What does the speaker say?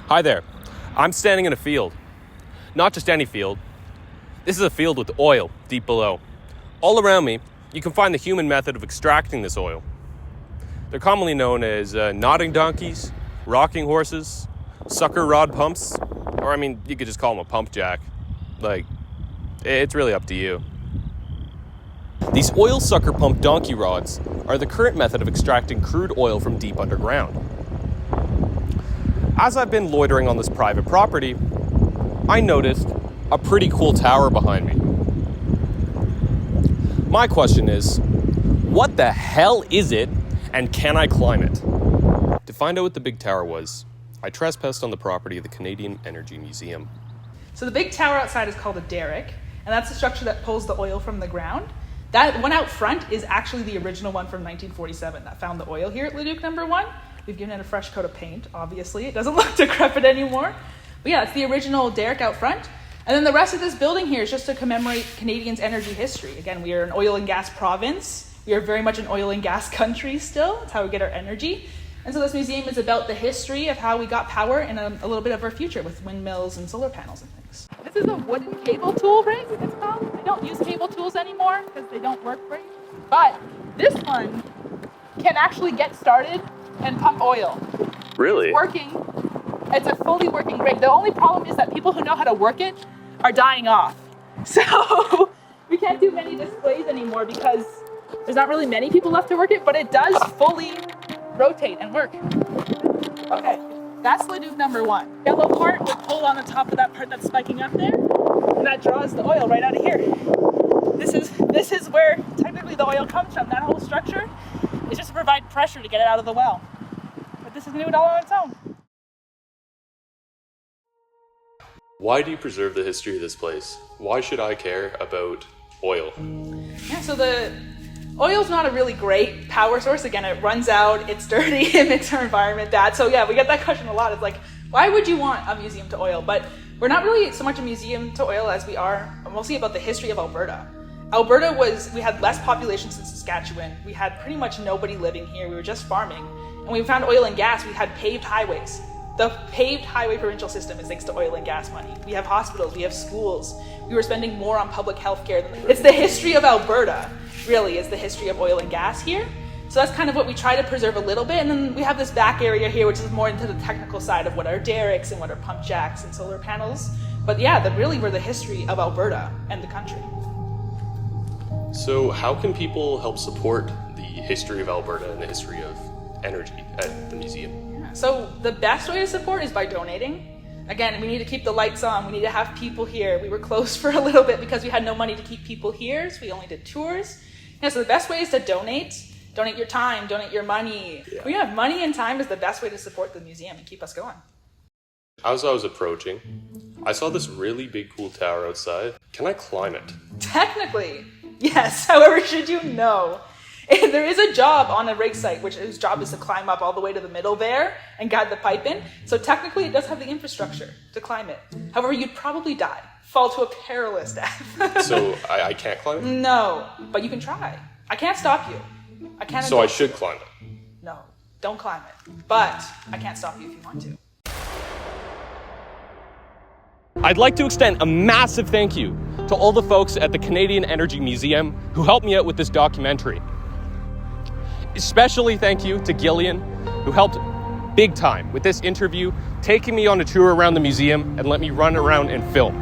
Hi there. I'm standing in a field. Not just any field. This is a field with oil deep below. All around me, you can find the human method of extracting this oil. They're commonly known as nodding donkeys, rocking horses, sucker rod pumps, or you could just call them a pump jack. It's really up to you. These oil sucker pump donkey rods are the current method of extracting crude oil from deep underground. As I've been loitering on this private property, I noticed a pretty cool tower behind me. My question is, what the hell is it, and can I climb it? To find out what the big tower was, I trespassed on the property of the Canadian Energy Museum. So the big tower outside is called a derrick, and that's the structure that pulls the oil from the ground. That one out front is actually the original one from 1947 that found the oil here at Leduc number 1. We've given it a fresh coat of paint, obviously. It doesn't look decrepit anymore. But yeah, it's the original derrick out front. And then the rest of this building here is just to commemorate Canadians' energy history. Again, we are an oil and gas province. We are very much an oil and gas country still. That's how we get our energy. And so this museum is about the history of how we got power and a little bit of our future with windmills and solar panels and things. This is a wooden cable tool rig, it's called. I don't use cable tools anymore because they don't work great. But this one can actually get started and pump oil. Really? It's working. It's a fully working rig. The only problem is that people who know how to work it are dying off. So we can't do many displays anymore because there's not really many people left to work it, but it does fully rotate and work. Okay, that's Leduc number 1. Yellow part would pull on the top of that part that's spiking up there, and that draws the oil right out of here. This is where technically the oil comes from. That whole structure is just to provide pressure to get it out of the well. But this is gonna do it all on its own. Why do you preserve the history of this place? Why should I care about oil? Yeah, so the oil's not a really great power source. Again, it runs out, it's dirty, it makes our environment bad. So yeah, we get that question a lot. It's like, why would you want a museum to oil? But we're not really so much a museum to oil as we are mostly about the history of Alberta. We had less population since Saskatchewan. We had pretty much nobody living here. We were just farming. And when we found oil and gas, we had paved highways. The paved highway provincial system is thanks to oil and gas money. We have hospitals, we have schools. We were spending more on public health care than it's the history of Alberta, really, is the history of oil and gas here. So that's kind of what we try to preserve a little bit. And then we have this back area here, which is more into the technical side of what are derricks and what are pump jacks and solar panels. But yeah, really we're the history of Alberta and the country. So how can people help support the history of Alberta and the history of energy at the museum? So the best way to support is by donating. Again, we need to keep the lights on. We need to have people here. We were closed for a little bit because we had no money to keep people here, so we only did tours. Yeah, so the best way is to donate. Donate your time, donate your money. Yeah, money and time is the best way to support the museum and keep us going. As I was approaching, I saw this really big cool tower outside. Can I climb it? Technically, yes. However, should you know, there is a job on a rig site whose job is to climb up all the way to the middle there and guide the pipe in. So technically it does have the infrastructure to climb it. However, you'd probably die, fall to a perilous death. So I can't climb it? No, but you can try. I can't stop you. I can't. So I should climb it? No, don't climb it. But I can't stop you if you want to. I'd like to extend a massive thank you to all the folks at the Canadian Energy Museum who helped me out with this documentary. Especially thank you to Gillian, who helped big time with this interview, taking me on a tour around the museum and let me run around and film.